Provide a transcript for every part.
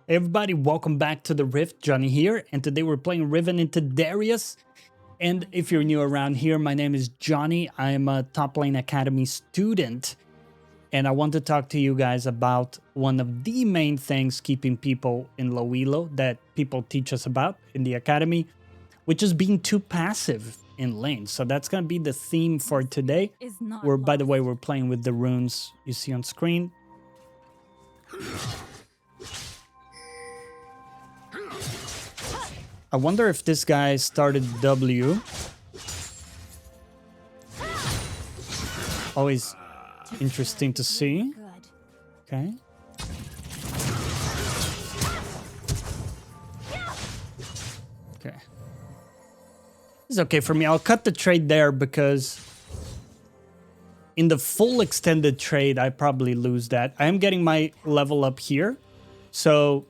Hey everybody, welcome back to the Rift. Johnny here, and today we're playing Riven into Darius. And if you're new around here, my name is Johnny. I am a Top Lane Academy student, and I want to talk to you guys about one of the main things keeping people in low elo that people teach us about in the academy, which is being too passive in lane. So that's going to be the theme for today. By the way, we're playing with the runes you see on screen. I wonder if this guy started W. Always interesting to see. Okay. Okay. It's okay for me. I'll cut the trade there because in the full extended trade, I probably lose that. I am getting my level up here. So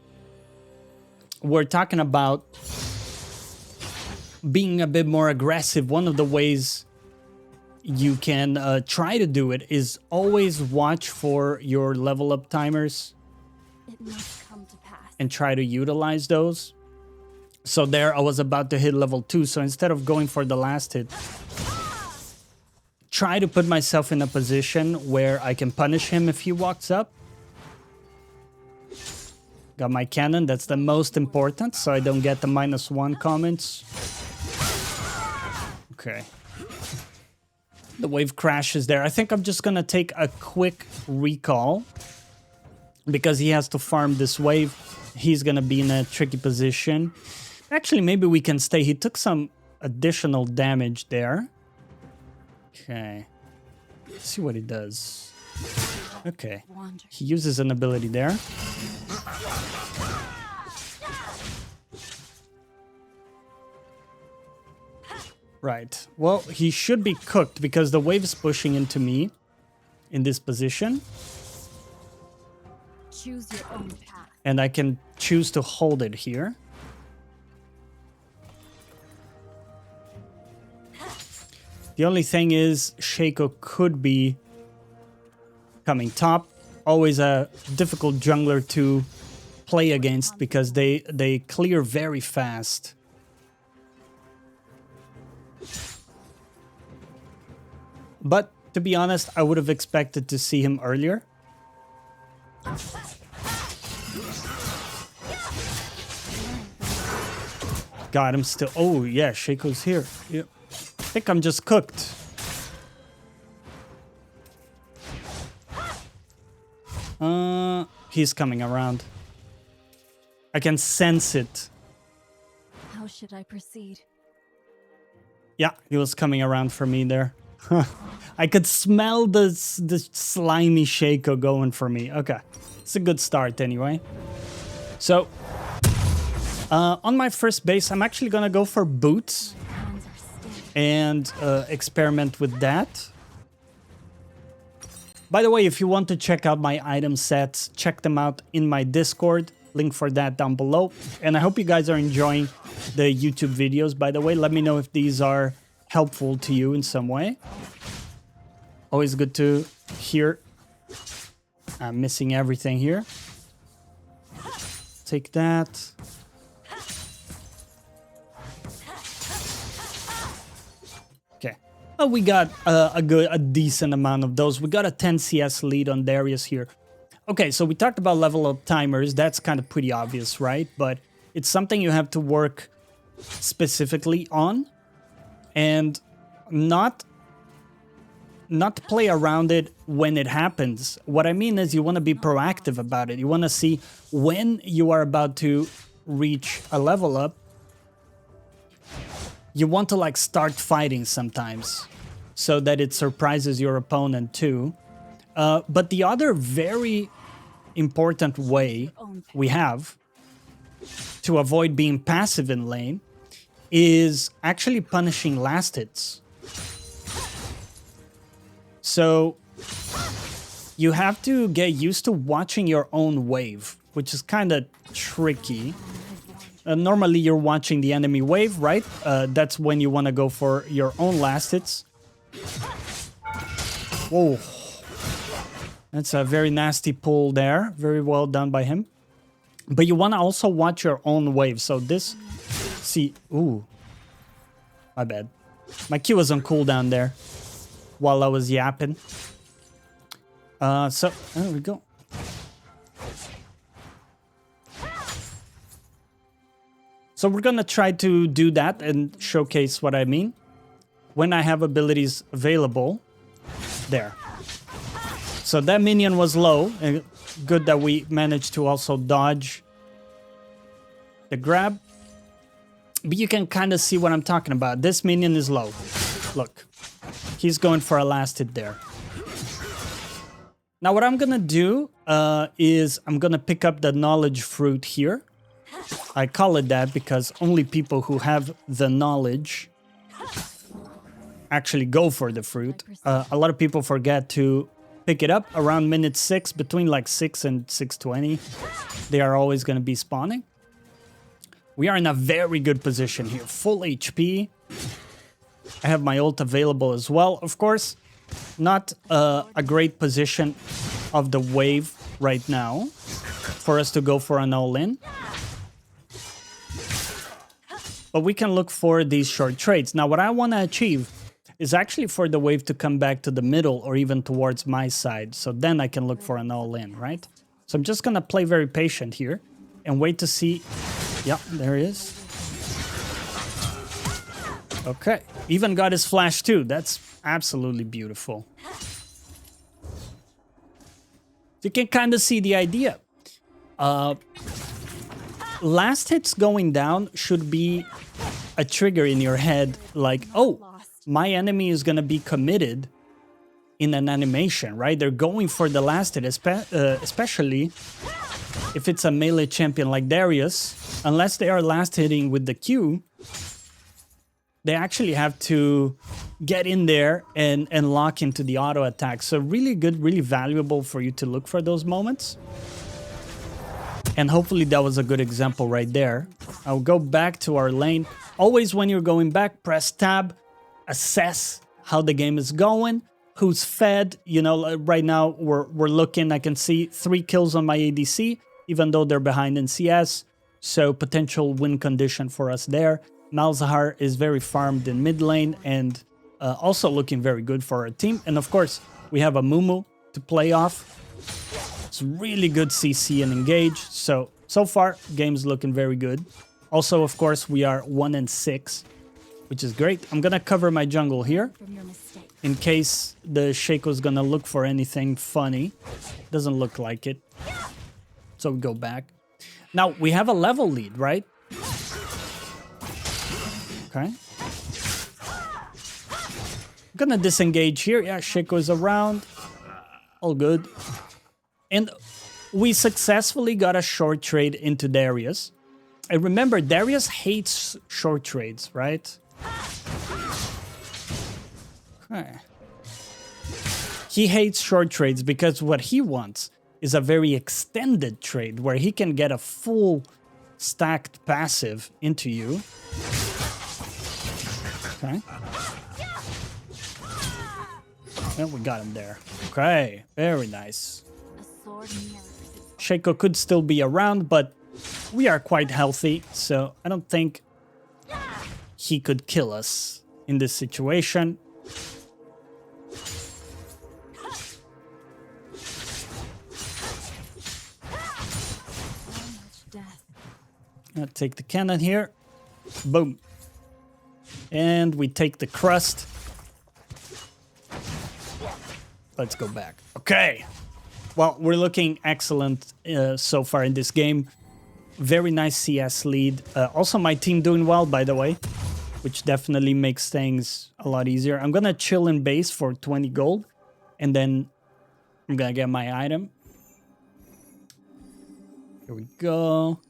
we're talking about being a bit more aggressive. One of the ways you can try to do it is always watch for your level up timers and try to utilize those. So there I was about to hit level 2, so instead of going for the last hit, try to put myself in a position where I can punish him if he walks up. Got my cannon, that's the most important, so I don't get the -1 comments. Okay. The wave crashes there. I think I'm just gonna take a quick recall because he has to farm this wave. He's gonna be in a tricky position. Actually, maybe we can stay. He took some additional damage there. Okay. Let's see what he does. Okay. He uses an ability there. Right. Well, he should be cooked because the wave is pushing into me in this position. Choose your own path. And I can choose to hold it here. The only thing is, Shaco could be coming top. Always a difficult jungler to play against because they clear very fast. But to be honest, I would have expected to see him earlier. Got him still. Oh yeah, Shaco's here. Yep. I think I'm just cooked. He's coming around. I can sense it. How should I proceed? Yeah, he was coming around for me there. I could smell the slimy Shaco going for me. Okay, it's a good start anyway. So, on my first base, I'm actually gonna go for boots and experiment with that. By the way, if you want to check out my item sets, check them out in my Discord. Link for that down below. And I hope you guys are enjoying the YouTube videos, by the way. Let me know if these are helpful to you in some way. Always good to hear. I'm missing everything here. Take that. Okay. Well, we got a decent amount of those. We got a 10 CS lead on Darius here. Okay, so we talked about level up timers. That's kind of pretty obvious, right? But it's something you have to work specifically on. And not play around it when it happens. What I mean is you want to be proactive about it. You want to see when you are about to reach a level up. You want to like start fighting sometimes so that it surprises your opponent too. But the other very important way we have to avoid being passive in lane is actually punishing last hits. So you have to get used to watching your own wave, which is kind of tricky. Normally you're watching the enemy wave, right? That's when you want to go for your own last hits. Whoa. That's a very nasty pull there. Very well done by him. But you want to also watch your own wave. So this, see, ooh, my bad. My Q was on cooldown there while I was yapping. So there we go. So we're gonna try to do that and showcase what I mean when I have abilities available. There. So that minion was low, and good that we managed to also dodge the grab. But you can kind of see what I'm talking about. This minion is low. Look, he's going for a last hit there. Now what I'm gonna do is I'm gonna pick up the knowledge fruit here. I call it that because only people who have the knowledge actually go for the fruit. A lot of people forget to pick it up around minute 6, between like 6 and 6:20. They are always going to be spawning. We are in a very good position here. Full HP. I have my ult available as well. Of course, not a great position of the wave right now for us to go for an all-in. But we can look for these short trades. Now, what I want to achieve is actually for the wave to come back to the middle or even towards my side. So then I can look for an all-in, right? So I'm just going to play very patient here and wait to see. Yeah, there he is. Okay. Even got his flash too. That's absolutely beautiful. You can kind of see the idea. Last hits going down should be a trigger in your head like, oh, my enemy is going to be committed in an animation, right? They're going for the last hit, especially if it's a melee champion like Darius. Unless they are last hitting with the Q, they actually have to get in there and lock into the auto attack. So really good, really valuable for you to look for those moments. And hopefully that was a good example right there. I'll go back to our lane. Always when you're going back, press tab, assess how the game is going, who's fed. You know, right now we're looking, I can see 3 kills on my ADC, even though they're behind in CS. So potential win condition for us there. Malzahar is very farmed in mid lane and also looking very good for our team. And of course, we have a Mumu to play off. It's really good CC and engage. So far, game's looking very good. Also, of course, we are 1-6, which is great. I'm gonna cover my jungle here in case the Shaco's gonna look for anything funny. Doesn't look like it. So we go back. Now, we have a level lead, right? Okay. I'm gonna disengage here. Yeah, Shaco is around. All good. And we successfully got a short trade into Darius. And remember, Darius hates short trades, right? Okay. He hates short trades because what he wants is a very extended trade where he can get a full stacked passive into you. Okay. Well, we got him there. Okay, very nice. Shaco could still be around, but we are quite healthy, so I don't think he could kill us in this situation. I'll take the cannon here. Boom. And we take the crust. Let's go back. Okay. Well, we're looking excellent so far in this game. Very nice CS lead. Also, my team doing well, by the way, which definitely makes things a lot easier. I'm going to chill in base for 20 gold, and then I'm going to get my item. Here we go.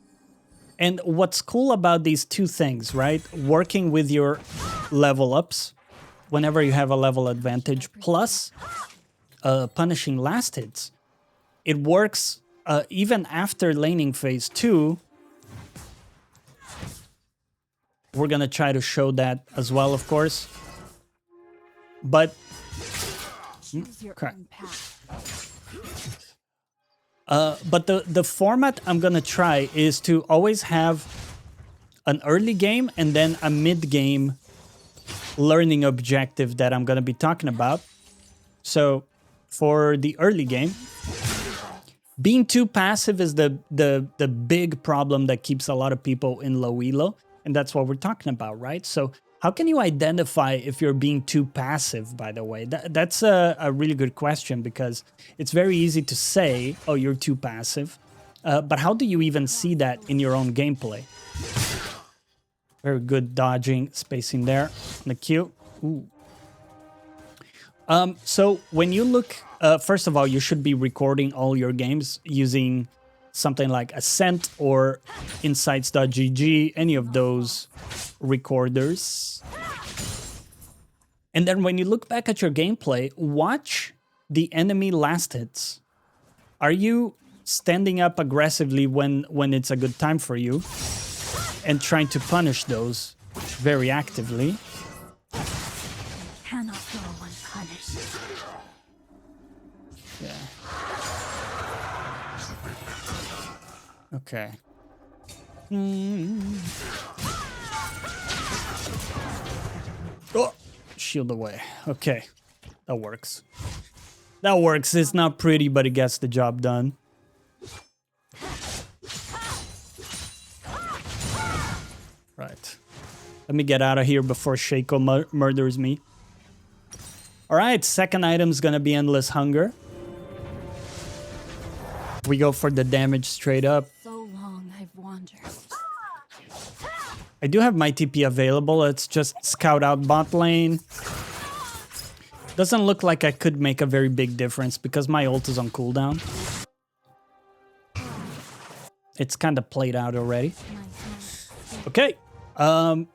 And what's cool about these two things, right? Working with your level ups whenever you have a level advantage, plus punishing last hits. It works even after laning phase 2. We're going to try to show that as well, of course. But okay. But the format I'm gonna try is to always have an early game and then a mid-game learning objective that I'm gonna be talking about. So for the early game, being too passive is the big problem that keeps a lot of people in low elo, and that's what we're talking about, right? So how can you identify if you're being too passive, by the way? That's a really good question, because it's very easy to say, oh, you're too passive. But how do you even see that in your own gameplay? Very good dodging, spacing there on the Q. Ooh. So when you look, first of all, you should be recording all your games using something like Ascent or Insights.gg, any of those recorders. And then when you look back at your gameplay, watch the enemy last hits. Are you standing up aggressively when it's a good time for you and trying to punish those very actively? Cannot go unpunished. Yeah. Okay. Oh, shield away. Okay, that works. That works. It's not pretty, but it gets the job done. Right. Let me get out of here before Shaco murders me. All right, second item's gonna be Endless Hunger. We go for the damage straight up. So long I've wandered. I do have my TP available. Let's just scout out bot lane. Doesn't look like I could make a very big difference because my ult is on cooldown. It's kind of played out already. Okay.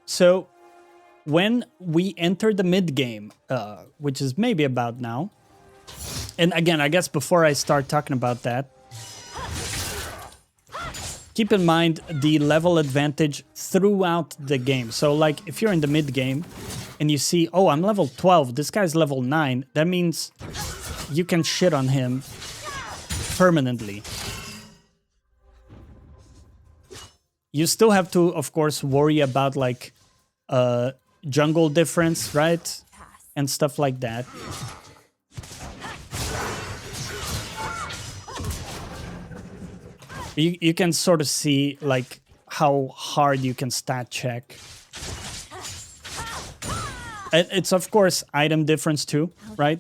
So when we enter the mid game, which is maybe about now, and again, I guess before I start talking about that, keep in mind the level advantage throughout the game. So like if you're in the mid game and you see, oh, I'm level 12, this guy's level 9, that means you can shit on him permanently. You still have to, of course, worry about like jungle difference, right? And stuff like that. You can sort of see like how hard you can stat check. It's of course item difference too, right?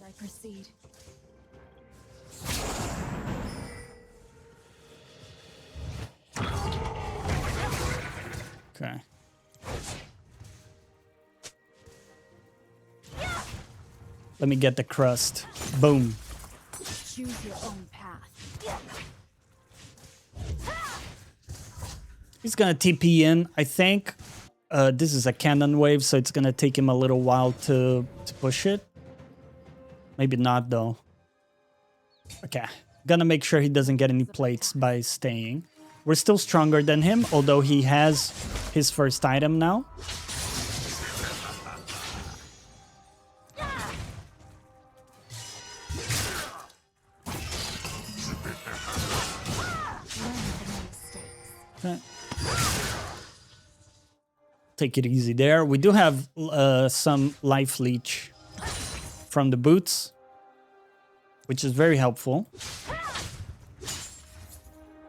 Okay. Let me get the crust. Boom. Choose your own path. He's gonna TP in, I think. This is a cannon wave, so it's gonna take him a little while to push it. Maybe not though. Okay, gonna make sure he doesn't get any plates by staying. We're still stronger than him, although he has his first item now. Okay. Take it easy there. We do have some life leech from the boots, which is very helpful.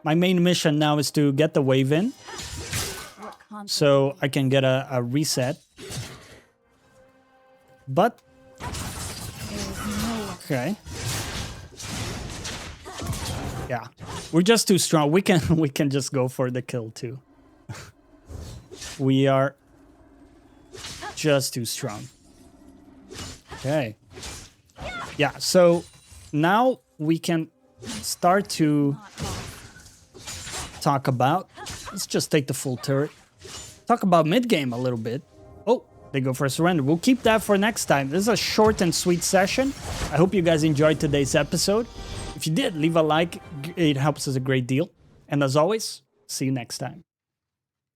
My main mission now is to get the wave in, so I can get a reset. But okay, yeah, we're just too strong. We can just go for the kill too. We are just too strong. Okay. Yeah, so now we can start to talk about, let's just take the full turret. Talk about mid-game a little bit. Oh, they go for a surrender. We'll keep that for next time. This is a short and sweet session. I hope you guys enjoyed today's episode. If you did, leave a like. It helps us a great deal. And as always, see you next time.